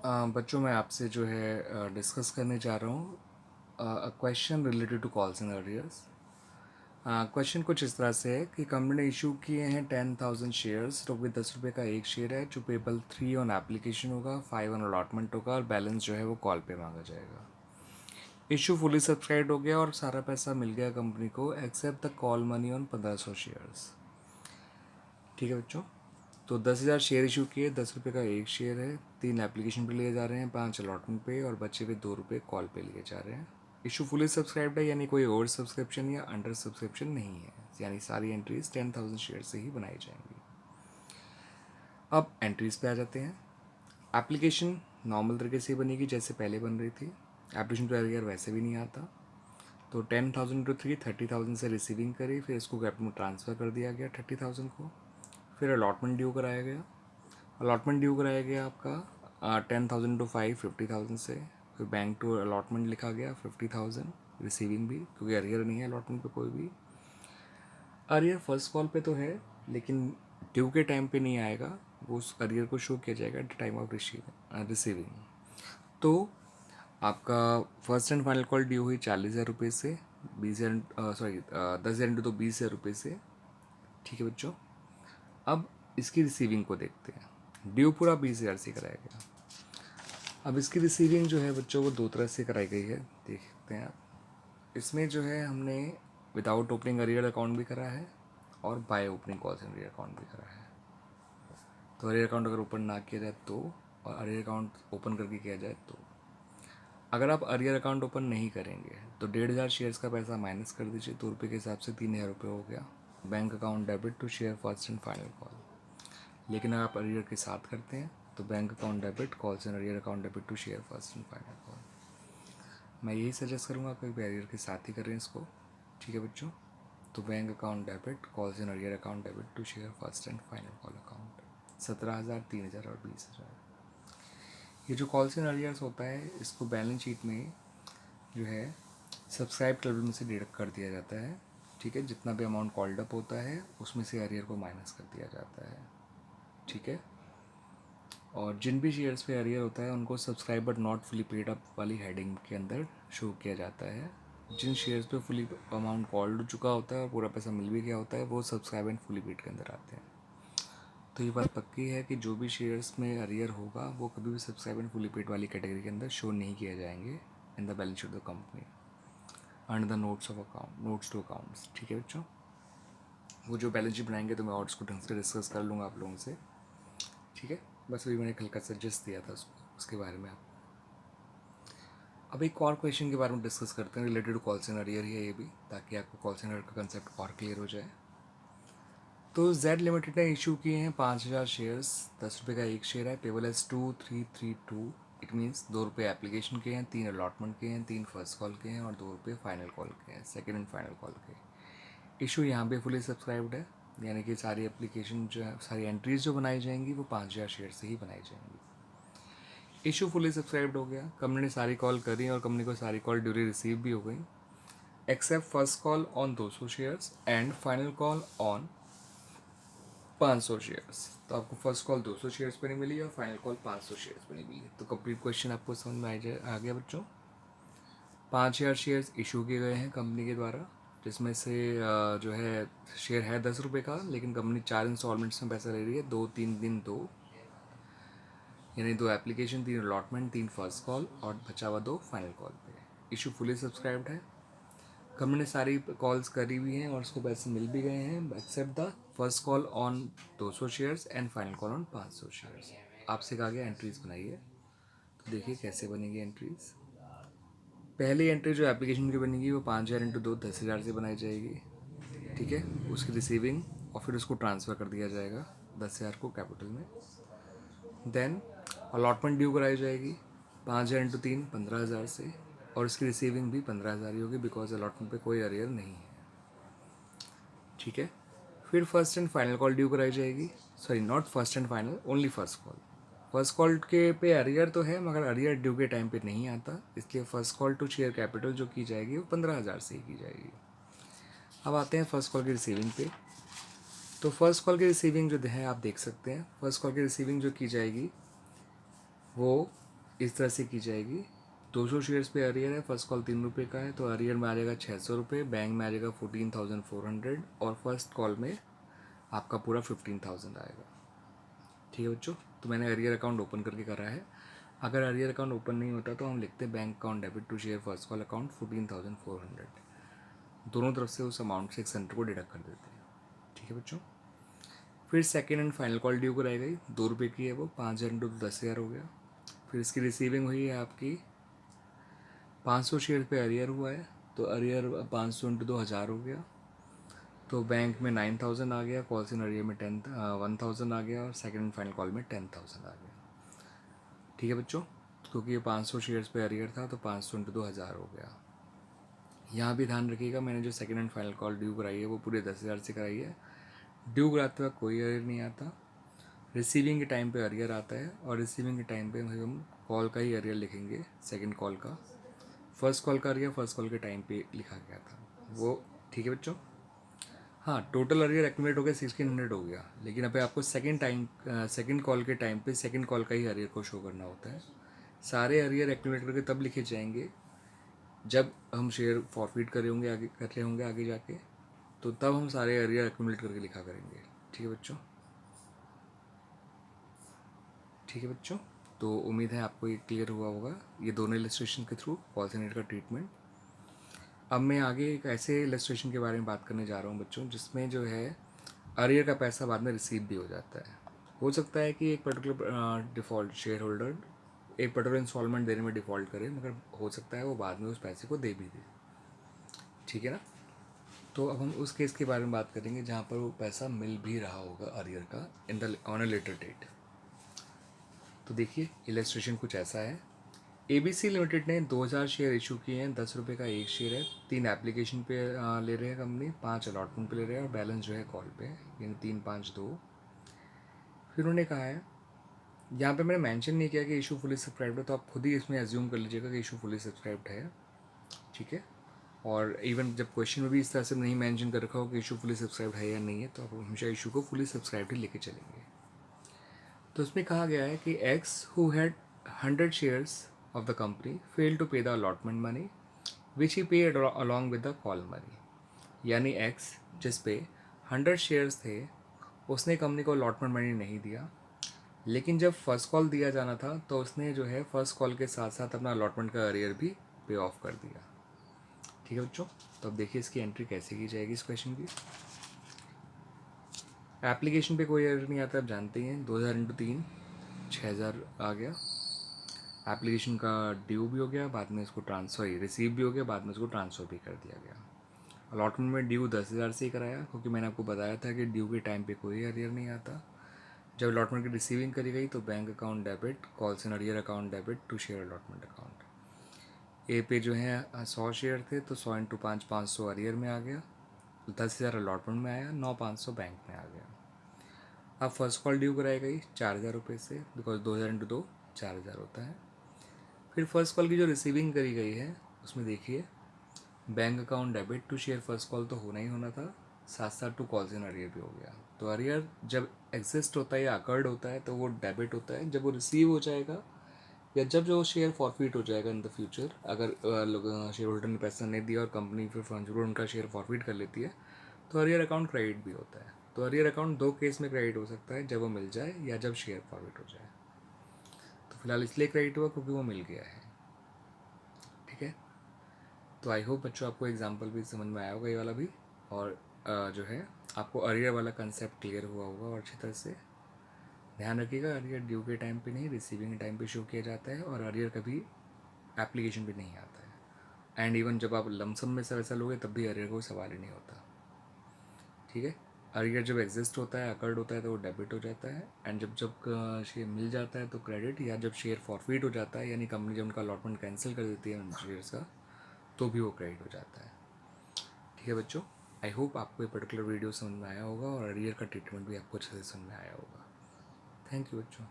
बच्चों मैं आपसे जो है डिस्कस करने जा रहा हूँ a question related to calls and arrears. Question कुछ इस तरह से है कि कंपनी ने इशू किए हैं 10,000 शेयर्स। ₹10 का एक शेयर है जो पेबल 3 ऑन एप्लीकेशन होगा, 5 ऑन अलॉटमेंट होगा और बैलेंस जो है वो कॉल पे मांगा जाएगा। इशू फुली सब्सक्राइब हो गया और सारा पैसा मिल गया कंपनी को accept the call money on 1500 shares. ठीक है बच्चों, तो 10,000 शेयर इशू किए, ₹10 का एक शेयर है, 3 एप्लीकेशन पे लिए जा रहे हैं, 5 अलॉटमेंट पे और बचे हुए ₹2 कॉल पे लिए जा रहे हैं। इशू फुली सब्सक्राइब्ड है, यानी कोई ओवर सब्सक्रिप्शन या अंडर सब्सक्रिप्शन नहीं है, यानी सारी एंट्रीज 10,000 शेयर से ही बनाई जाएंगी। अब एंट्रीज पे आ जाते हैं। एप्लीकेशन नॉर्मल तरीके से बनेगी जैसे पहले बन रही थी। एप्लीकेशन पे अगर वैसे भी नहीं आता, तो 10,000 इंटू 3 30,000 से रिसीविंग करी, फिर इसको कैप में ट्रांसफ़र कर दिया गया 30,000 को। फिर अलॉटमेंट ड्यू कराया गया। अलॉटमेंट ड्यू कराया गया आपका 10,000 इंटू 5 50,000 से। फिर बैंक टू अलॉटमेंट लिखा गया 50,000 रिसीविंग भी, क्योंकि अरियर नहीं है अलॉटमेंट पे कोई भी। अरियर फर्स्ट कॉल पे तो है लेकिन ड्यू के टाइम पे नहीं आएगा, वो उस अरियर को शो किया जाएगा at the time of receiving. तो आपका first and final call due हुई 40,000 रुपये से, 20,000 सॉरी 10,000 इंटू तो 20,000 रुपये से। ठीक है बच्चों, अब इसकी रिसीविंग को देखते हैं। ड्यू पूरा 20,000 से कराया गया। अब इसकी रिसीविंग जो है बच्चों वो दो तरह से कराई गई है, देखते हैं आप। इसमें जो है हमने विदाउट ओपनिंग अरियर अकाउंट भी करा है और by opening calls and arrear account भी करा है। तो अरियर अकाउंट अगर ओपन ना किया जाए तो, और अरियर अकाउंट ओपन करके किया जाए तो। अगर आप अरियर अकाउंट ओपन नहीं करेंगे तो 1,500 शेयर्स का पैसा माइनस कर दीजिए, ₹2 के हिसाब से 3,000 हो गया। Bank account debit to share first and final call. लेकिन अगर आप अरियर के साथ करते हैं तो bank account debit, calls and arrear account debit to share first and final call. मैं यही सजेस्ट करूँगा आप एक अरियर के साथ ही करें इसको। ठीक है बच्चों, तो bank account debit, calls and arrear account debit to share first and final call account. 17,000, 3,000 और 20,000। ये जो कॉल्स एंड अरियर्स होता है इसको बैलेंस शीट में जो है सब्सक्राइब टेबल में से डिडक्ट कर दिया जाता है। ठीक है, जितना भी अमाउंट कॉल्ड अप होता है उसमें से अरियर को माइनस कर दिया जाता है। ठीक है, और जिन भी शेयर्स पे अरियर होता है उनको subscribe but not fully paid up वाली हेडिंग के अंदर शो किया जाता है। जिन शेयर्स पे फुली अमाउंट कॉल्ड हो चुका होता है और पूरा पैसा मिल भी गया होता है वो सब्सक्राइब एंड फुली पेड के अंदर आते हैं। तो ये बात पक्की है कि जो भी शेयर्स में अरियर होगा वो कभी भी सब्सक्राइब एंड फुली पेड वाली कैटेगरी के अंदर शो नहीं किए जाएंगे in the balance sheet of the company under the notes of account, notes to accounts. ठीक है बच्चों, वो जो बैलेंस शीट बनाएंगे तो मैं और उसको ढंग से डिस्कस कर लूँगा आप लोगों से। ठीक है, बस अभी मैंने हल्का सजेस्ट दिया था उसके बारे में। अब एक और क्वेश्चन के बारे में डिस्कस करते हैं related to call center arrear है ये भी, ताकि आपको कॉल सेंटर का कंसेप्ट और क्लियर हो जाए। तो जेड लिमिटेड ने इशू किए हैं 5,000 शेयर्स। ₹10 का एक शेयर है, payable as 2332। It means ₹2 application के हैं, 3 अलॉटमेंट के हैं, 3 फर्स्ट कॉल के हैं और ₹2 फाइनल कॉल के हैं, सेकेंड एंड फाइनल कॉल के। इशू यहाँ पे फुली सब्सक्राइब्ड है, यानी कि सारी एप्लीकेशन जो है, सारी एंट्रीज जो बनाई जाएंगी वो 5,000 शेयर से ही बनाई जाएंगी। इशू फुली सब्सक्राइब्ड हो गया, कंपनी ने सारी कॉल करी और कंपनी को सारी कॉल ड्यूरी रिसीव भी हो गई, accept first call on 200 shares and final call on 500 shares. तो आपको फर्स्ट कॉल 200 शेयर्स पर नहीं मिली और फाइनल कॉल 500 शेयर्स पर नहीं मिली। तो कंप्लीट क्वेश्चन आपको समझ में आ गया बच्चों। 5,000 शेयर्स इशू किए गए हैं कंपनी के द्वारा, जिसमें से जो है शेयर है ₹10 का, लेकिन कंपनी 4 इंस्टॉलमेंट्स में पैसा ले रही है, 2-3 दिन 2, यानी 2 एप्लीकेशन, 3 अलॉटमेंट, 3 फर्स्ट कॉल और बचा हुआ 2 फाइनल कॉल पे। इशू फुली सब्सक्राइब्ड है, कंपनी ने सारी कॉल्स करी हुई हैं और उसको पैसे मिल भी गए हैं accept the first call on 200 shares and final call on 500 shares. आपसे कहा गया एंट्रीज बनाइए, तो देखिए कैसे बनेगी एंट्रीज। पहली एंट्री जो एप्लीकेशन की बनेगी वो 5,000 इंटू 2 10,000 से बनाई जाएगी। ठीक है, उसकी रिसीविंग और फिर उसको ट्रांसफ़र कर दिया जाएगा 10,000 को कैपिटल में। देन अलॉटमेंट ड्यू कराई जाएगी 5,000 इंटू 3 15,000 से, और इसकी रिसीविंग भी 15,000 ही होगी बिकॉज अलॉटमेंट पे कोई अरियर नहीं है। ठीक है, फिर first and final call due कराई जाएगी, sorry not first and final, only first call. First call के पे अरियर तो है मगर अरियर ड्यू के टाइम पे नहीं आता, इसलिए first call to share capital जो की जाएगी वो 15,000 से ही की जाएगी। अब आते हैं फर्स्ट कॉल की रिसीविंग पे। तो फर्स्ट कॉल की रिसीविंग जो है आप देख सकते हैं, फर्स्ट कॉल की रिसीविंग जो की जाएगी वो इस तरह से की जाएगी। 200 शेयर्स पे अरियर है, फर्स्ट कॉल 3 रुपये का है, तो अरियर में आ जाएगा 600 रुपये, बैंक में आ जाएगा 14,400 और फर्स्ट कॉल में आपका पूरा 15,000 आएगा। ठीक है बच्चों, तो मैंने अरियर अकाउंट ओपन करके करा है। अगर अरियर अकाउंट ओपन नहीं होता तो हम लिखते हैं bank account debit to share first call account 14,400, दोनों तरफ से उस अमाउंट से एक सेंटर को डिडक्ट कर देते हैं। ठीक है बच्चों, फिर second and final call due कराई गई, 2 रुपये की है वो, 5,000 इंटू 10,000 हो गया। फिर इसकी रिसीविंग हुई है आपकी 500 शेयर पे अरियर हुआ है, तो अरियर 500 इंटू 2,000 हो गया, तो बैंक में 9,000 आ गया, कॉल्स इन अरियर में 1,000 आ गया और सेकेंड एंड फाइनल कॉल में 10,000 आ गया। ठीक है बच्चों, क्योंकि ये 500 शेयर्स पे अरियर था तो 500 इंटू 2,000 हो गया। यहाँ भी ध्यान रखिएगा, मैंने जो second and final call due कराई है वो पूरे 10,000 से कराई है। ड्यू कराते वक्त कोई अरियर नहीं आता, रिसीविंग के टाइम पे अरियर आता है, और रिसीविंग के टाइम पे हम कॉल का ही अरियर लिखेंगे, सेकंड कॉल का। फर्स्ट कॉल का अरियर फर्स्ट कॉल के टाइम पे लिखा गया था वो। ठीक है बच्चों, हाँ, टोटल अरियर एक्यूमुलेट हो गया 1,600 हो गया, लेकिन अभी आपको सेकंड कॉल के टाइम पे सेकंड कॉल का ही अरियर को शो करना होता है। सारे अरियर एक्यूमुलेट करके तब लिखे जाएंगे जब हम शेयर फॉरफिट कर रहे होंगे आगे जाके, तो तब हम सारे अरियर एक्यूमुलेट करके लिखा करेंगे। ठीक है बच्चों, ठीक है बच्चों, तो उम्मीद है आपको ये क्लियर हुआ होगा, ये दोनों इलस्ट्रेशन के थ्रू पॉलिसी का ट्रीटमेंट। अब मैं आगे एक ऐसे इलस्ट्रेशन के बारे में बात करने जा रहा हूँ बच्चों, जिसमें जो है अरियर का पैसा बाद में रिसीव भी हो जाता है। हो सकता है कि एक पर्टिकुलर डिफ़ॉल्ट शेयर होल्डर एक पर्टिकुलर इंस्टॉलमेंट देने में डिफ़ॉल्ट करे, मगर हो सकता है वो बाद में उस पैसे को दे भी दे। ठीक है ना, तो अब हम उस केस के बारे में बात करेंगे जहाँ पर वो पैसा मिल भी रहा होगा अरियर का in the on a later date. तो देखिए, इलस्ट्रेशन कुछ ऐसा है। ABC लिमिटेड ने 2,000 शेयर इशू किए हैं, 10 रुपये का एक शेयर है, 3 एप्लीकेशन पे ले रहे हैं कंपनी, 5 अलॉटमेंट पे ले रहे हैं और बैलेंस जो है कॉल पे, यानी 352। फिर उन्होंने कहा है, यहाँ पे मैंने मेंशन नहीं किया कि इशू फुली सब्सक्राइब्ड है, तो आप खुद ही इसमें एज्यूम कर लीजिएगा कि इशू फुली सब्सक्राइब्ड है। ठीक है, और इवन जब क्वेश्चन में भी इस तरह से नहीं मेंशन कर रखा हो कि इशू फुली सब्सक्राइब्ड है या नहीं है, तो आप हमेशा इशू को फुली सब्सक्राइब्ड ही लेके चलेंगे। तो इसमें कहा गया है कि X who had 100 shares of the company fail to pay the allotment money which he paid along with the call money. यानी एक्स जिस पे 100 शेयर्स थे, उसने कंपनी को अलॉटमेंट मनी नहीं दिया, लेकिन जब फर्स्ट कॉल दिया जाना था तो उसने जो है फर्स्ट कॉल के साथ साथ अपना अलॉटमेंट का अरियर भी पे ऑफ कर दिया। ठीक है बच्चों, तो अब देखिए इसकी एंट्री कैसे की जाएगी इस क्वेश्चन की। एप्लीकेशन पे कोई एरर नहीं आता, आप जानते ही हैं, 2,000 इंटू 3 6,000 आ गया। एप्लीकेशन का ड्यू भी हो गया, बाद में इसको ट्रांसफ़र रिसीव भी हो गया, बाद में इसको ट्रांसफ़र भी कर दिया गया। अलॉटमेंट में ड्यू 10,000 से ही कराया, क्योंकि मैंने आपको बताया था कि ड्यू के टाइम पे कोई अरियर नहीं आता। जब अलॉटमेंट की रिसीविंग करी गई तो bank account debit, calls in arrear account debit to share allotment account. ए पे जो है 100 शेयर थे, तो 100 इंटू 5 500 अरियर में आ गया, 10,000 अलॉटमेंट में आया, 9,500 बैंक में आ गया। अब फर्स्ट कॉल ड्यू कराई गई 4,000 रुपये से, बिकॉज 2,000 इंटू 2 4,000 होता है। फिर फर्स्ट कॉल की जो रिसीविंग करी गई है उसमें देखिए, bank account debit to share first call तो होना ही होना था, साथ साथ टू कॉल्स इन अरियर भी हो गया। तो अरियर जब एग्जिस्ट होता है या अकर्ड होता है तो वो डेबिट होता है, जब वो रिसीव हो जाएगा या जब जो शेयर फॉरफिट हो जाएगा इन द फ्यूचर, अगर शेयर होल्डर ने पैसा नहीं दिया और कंपनी फिर फंजूर उनका शेयर फॉरफिट कर लेती है, तो अरियर अकाउंट क्रेडिट भी होता है। तो अरियर अकाउंट दो केस में क्रेडिट हो सकता है, जब वो मिल जाए या जब शेयर फॉरफिट हो जाए। तो फिलहाल इसलिए क्रेडिट हुआ क्योंकि वो मिल गया है। ठीक है, तो आई होप बच्चों आपको एग्जाम्पल भी समझ में आया होगा ये वाला भी, और जो है आपको अरियर वाला कंसेप्ट क्लियर हुआ होगा और अच्छी तरह से ध्यान रखिएगा। अरियर ड्यू के टाइम पे नहीं, रिसीविंग के टाइम पे शो किया जाता है, और अरियर कभी एप्लीकेशन पे नहीं आता है। एंड इवन जब आप लमसम में से वैसा लोगे तब भी अरियर का कोई सवाल ही नहीं होता। ठीक है, अरियर जब एग्जिस्ट होता है, अकर्ड होता है, तो वो डेबिट हो जाता है, एंड जब जब शेयर मिल जाता है तो क्रेडिट, या जब शेयर फॉरफिट हो जाता है यानी कंपनी जब उनका अलॉटमेंट कैंसिल कर देती है उन शेयर्स का, तो भी वो क्रेडिट हो जाता है। ठीक है बच्चों, आई होप आपको ये पर्टिकुलर वीडियो समझ में आया होगा और अरियर का ट्रीटमेंट भी आपको अच्छे से समझ में आया होगा। थैंक यू बच्चों।